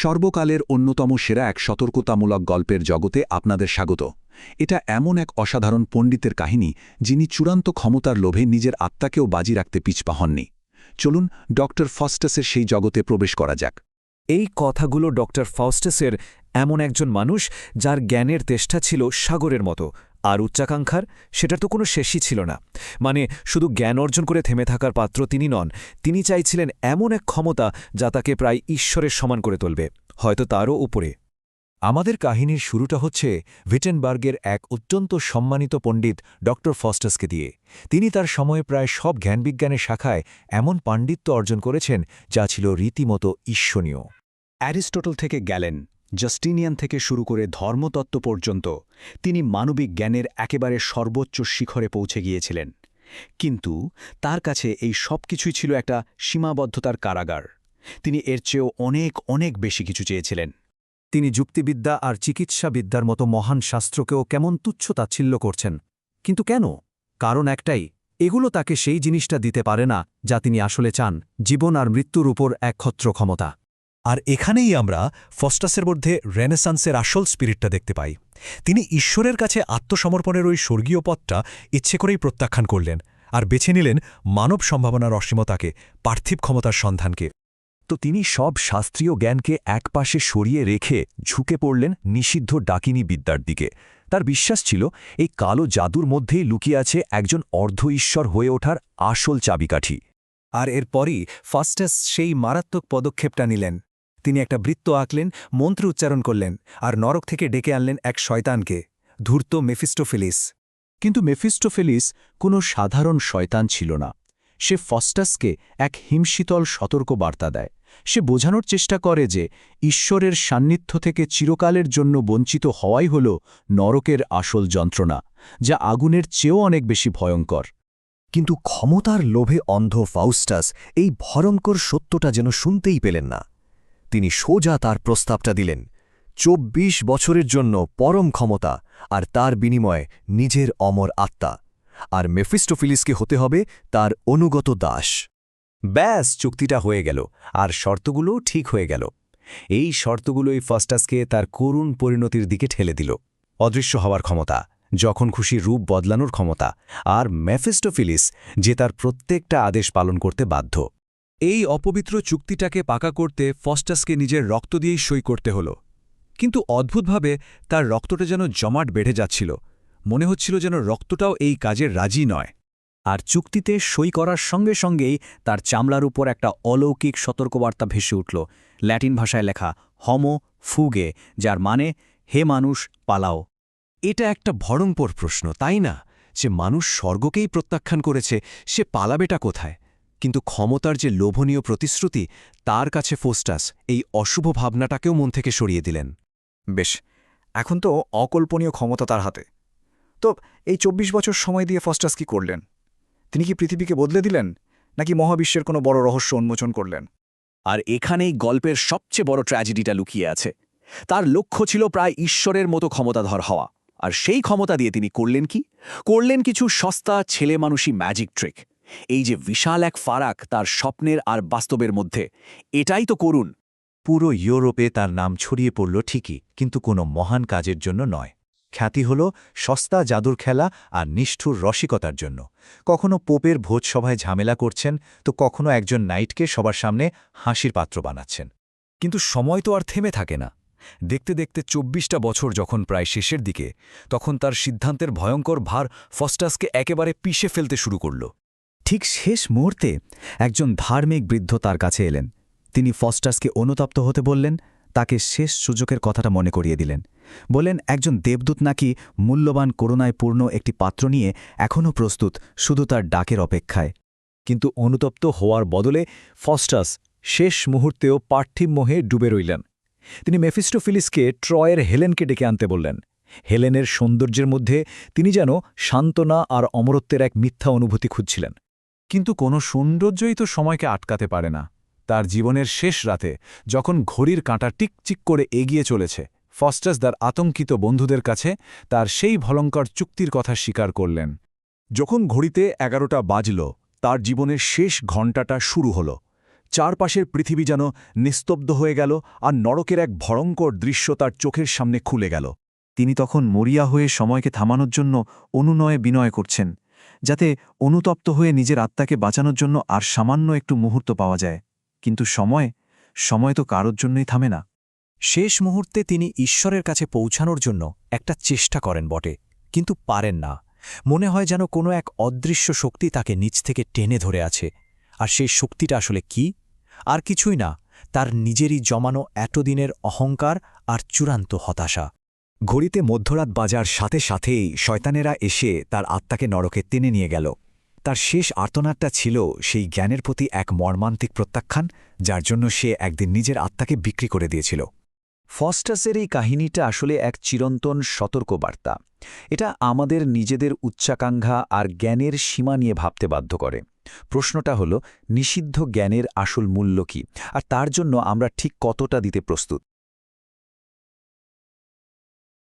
সর্বকালের অন্যতম সেরা এক সতর্কতামূলক গল্পের জগতে আপনাদের স্বাগত। এটা এমন এক অসাধারণ পণ্ডিতের কাহিনী যিনি চূড়ান্ত ক্ষমতার লোভে নিজের আত্মাকেও বাজি রাখতে পিছপা হননি। চলুন ডক্টর ফস্টাসের সেই জগতে প্রবেশ করা যাক। এই কথাগুলো ডক্টর ফস্টাসের এমন একজন মানুষ যার জ্ঞানের তেষ্টা ছিল সাগরের মতো, আর উচ্চাকাঙ্ক্ষার সেটার তো কোনো শেষই ছিল না। মানে শুধু জ্ঞান অর্জন করে থেমে থাকার পাত্র তিনি নন, তিনি চাইছিলেন এমন এক ক্ষমতা যা তাকে প্রায় ঈশ্বরের সমান করে তুলবে, হয়তো তারও উপরে। আমাদের কাহিনীর শুরুটা হচ্ছে ভিটেনবার্গের এক অত্যন্ত সম্মানিত পণ্ডিত ডক্টর ফস্টাসকে দিয়ে। তিনি তার সময়ে প্রায় সব জ্ঞানবিজ্ঞানের শাখায় এমন পাণ্ডিত্য অর্জন করেছেন যা ছিল রীতিমতো ঈর্ষণীয়। অ্যারিস্টটল থেকে গ্যালেন, জাস্টিনিয়ান থেকে শুরু করে ধর্মতত্ত্ব পর্যন্ত তিনি মানবিক জ্ঞানের একেবারে সর্বোচ্চ শিখরে পৌঁছে গিয়েছিলেন। কিন্তু তার কাছে এই সব কিছুই ছিল একটা সীমাবদ্ধতার কারাগার। তিনি এর চেয়েও অনেক অনেক বেশি কিছু চেয়েছিলেন। তিনি যুক্তিবিদ্যা আর চিকিৎসাবিদ্যার মতো মহান শাস্ত্রকেও কেমন তুচ্ছ তাচ্ছিল্য করছেন। কিন্তু কেন? কারণ একটাই, এগুলো তাকে সেই জিনিসটা দিতে পারে না যা তিনি আসলে চান, জীবন আর মৃত্যুর উপর একচ্ছত্র ক্ষমতা। আর এখানেই আমরা ফস্টাসের মধ্যে রেনেসান্সের আসল স্পিরিটটা দেখতে পাই। তিনি ঈশ্বরের কাছে আত্মসমর্পণের ওই স্বর্গীয় পথটা ইচ্ছে করেই প্রত্যাখ্যান করলেন আর বেছে নিলেন মানব সম্ভাবনার অসীমতাকে, পার্থিব ক্ষমতার সন্ধানকে। তো তিনি সব শাস্ত্রীয় জ্ঞানকে একপাশে সরিয়ে রেখে ঝুঁকে পড়লেন নিষিদ্ধ ডাকিনী বিদ্যার দিকে। তার বিশ্বাস ছিল এই কালো জাদুর মধ্যেই লুকিয়ে আছে একজন অর্ধ ঈশ্বর হয়ে ওঠার আসল চাবিকাঠি। আর এরপরই ফস্টাস সেই মারাত্মক পদক্ষেপটা নিলেন। তিনি একটা বৃত্ত আঁকলেন, মন্ত্র উচ্চারণ করলেন, আর নরক থেকে ডেকে আনলেন এক শয়তানকে, ধূর্ত মেফিস্টোফেলিস। কিন্তু মেফিস্টোফেলিস কোনো সাধারণ শয়তান ছিল না। সে ফস্টাসকে এক হিমশীতল সতর্ক বার্তা দেয়। সে বোঝানোর চেষ্টা করে যে ঈশ্বরের সান্নিধ্য থেকে চিরকালের জন্য বঞ্চিত হওয়াই হল নরকের আসল যন্ত্রণা, যা আগুনের চেয়েও অনেক বেশি ভয়ঙ্কর। কিন্তু ক্ষমতার লোভে অন্ধ ফাউস্টাস এই ভয়ঙ্কর সত্যটা যেন শুনতেই পেলেন না। তিনি সোজা তার প্রস্তাবটা দিলেন, ২৪ বছরের জন্য পরম ক্ষমতা, আর তার বিনিময়ে নিজের অমর আত্মা। আর মেফিস্টোফেলিসকে হতে হবে তার অনুগত দাস। ব্যাস, চুক্তিটা হয়ে গেল, আর শর্তগুলোও ঠিক হয়ে গেল। এই শর্তগুলোই ফস্টাসকে তার করুণ পরিণতির দিকে ঠেলে দিল। অদৃশ্য হওয়ার ক্ষমতা, যখন খুশি রূপ বদলানোর ক্ষমতা, আর মেফিস্টোফেলিস যে তার প্রত্যেকটা আদেশ পালন করতে বাধ্য। এই অপবিত্র চুক্তিটাকে পাকা করতে ফস্টাসকে নিজের রক্ত দিয়েই সই করতে হল। কিন্তু অদ্ভুতভাবে তার রক্তটা যেন জমাট বেড়ে যাচ্ছিল। মনে হচ্ছিল যেন রক্তটাও এই কাজে রাজি নয়। আর চুক্তিতে সই করার সঙ্গে সঙ্গেই তার চামড়ার উপর একটা অলৌকিক সতর্কবার্তা ভেসে উঠল, ল্যাটিন ভাষায় লেখা হোমো ফুগে, যার মানে হে মানুষ পালাও। এটা একটা ভয়ঙ্কর প্রশ্ন, তাই না? যে মানুষ স্বর্গকেই প্রত্যাখ্যান করেছে, সে পালাবেটা কোথায়? কিন্তু ক্ষমতার যে লোভনীয় প্রতিশ্রুতি, তার কাছে ফস্টাস এই অশুভ ভাবনাটাকেও মন থেকে সরিয়ে দিলেন। বেশ, এখন তো অকল্পনীয় ক্ষমতা তার হাতে। তো এই ২৪ বছর সময় দিয়ে ফস্টাস কি করলেন? তিনি কি পৃথিবীকে বদলে দিলেন, নাকি মহাবিশ্বের কোনো বড় রহস্য উন্মোচন করলেন? আর এখানেই গল্পের সবচেয়ে বড় ট্র্যাজেডিটা লুকিয়ে আছে। তার লক্ষ্য ছিল প্রায় ঈশ্বরের মতো ক্ষমতাধর হওয়া, আর সেই ক্ষমতা দিয়ে তিনি করলেন কি? করলেন কিছু সস্তা ছেলেমানুষী ম্যাজিক ট্রিক। এই যে বিশাল এক ফারাক তার স্বপ্নের আর বাস্তবের মধ্যে, এটাই তো করুন। পুরো ইউরোপে তার নাম ছড়িয়ে পড়ল ঠিকই, কিন্তু কোনো মহান কাজের জন্য নয়। খ্যাতি হল সস্তা জাদুর খেলা আর নিষ্ঠুর রসিকতার জন্য। কখনো পোপের ভোজসভায় ঝামেলা করছেন, তো কখনো একজন নাইটকে সবার সামনে হাসির পাত্র বানাচ্ছেন। কিন্তু সময় তো আর থেমে থাকে না। দেখতে দেখতে ২৪টা বছর যখন প্রায় শেষের দিকে, তখন তার সিদ্ধান্তের ভয়ঙ্কর ভার ফস্টাসকে একেবারে পিষে ফেলতে শুরু করল। ঠিক শেষ মুহূর্তে একজন ধার্মিক বৃদ্ধ তার কাছে এলেন। তিনি ফস্টাসকে অনুতপ্ত হতে বললেন, তাকে শেষ সুযোগের কথাটা মনে করিয়ে দিলেন। বললেন একজন দেবদূত নাকি মূল্যবান করুণায় পূর্ণ একটি পাত্র নিয়ে এখনও প্রস্তুত, শুধু তার ডাকের অপেক্ষায়। কিন্তু অনুতপ্ত হওয়ার বদলে ফস্টাস শেষ মুহূর্তেও পার্থিব মোহে ডুবে রইলেন। তিনি মেফিস্টোফেলিসকে ট্রয়ের হেলেনকে ডেকে আনতে বললেন। হেলেনের সৌন্দর্যের মধ্যে তিনি যেন সান্ত্বনা আর অমরত্বের এক মিথ্যা অনুভূতি খুঁজছিলেন। কিন্তু কোনো সৌন্দর্যই তো সময়কে আটকাতে পারে না। তার জীবনের শেষ রাতে, যখন ঘড়ির কাঁটা টিকচিক করে এগিয়ে চলেছে, ফস্টাস তার আতঙ্কিত বন্ধুদের কাছে তার সেই ভয়ঙ্কর চুক্তির কথা স্বীকার করলেন। যখন ঘড়িতে ১১টা বাজল, তার জীবনের শেষ ঘণ্টাটা শুরু হল। চারপাশের পৃথিবী যেন নিস্তব্ধ হয়ে গেল আর নরকের এক ভয়ঙ্কর দৃশ্য তার চোখের সামনে খুলে গেল। তিনি তখন মরিয়া হয়ে সময়কে থামানোর জন্য অনুনয়ে বিনয় করছেন, যাতে অনুতপ্ত হয়ে নিজের আত্মাকে বাঁচানোর জন্য আর সামান্য একটু মুহূর্ত পাওয়া যায়। কিন্তু সময় তো কারোর জন্যই থামে না। শেষ মুহূর্তে তিনি ঈশ্বরের কাছে পৌঁছানোর জন্য একটা চেষ্টা করেন বটে, কিন্তু পারেন না। মনে হয় যেন কোনো এক অদৃশ্য শক্তি তাকে নিচ থেকে টেনে ধরে আছে। আর সেই শক্তিটা আসলে কি? আর কিছুই না, তার নিজেরই জমানো এতদিনের অহংকার আর চূড়ান্ত হতাশা। ঘড়িতে মধ্যরাত বাজার সাথে সাথেই শয়তানেরা এসে তার আত্মাকে নরকে টেনে নিয়ে গেল। তার শেষ আর্তনাদটা ছিল সেই জ্ঞানের প্রতি এক মর্মান্তিক প্রত্যাখ্যান, যার জন্য সে একদিন নিজের আত্মাকে বিক্রি করে দিয়েছিল। ফস্টাসের এই কাহিনীটা আসলে এক চিরন্তন সতর্কবার্তা। এটা আমাদের নিজেদের উচ্চাকাঙ্ক্ষা আর জ্ঞানের সীমা নিয়ে ভাবতে বাধ্য করে। প্রশ্নটা হলো, নিষিদ্ধ জ্ঞানের আসল মূল্য কী, আর তার জন্য আমরা ঠিক কতটা দিতে প্রস্তুত?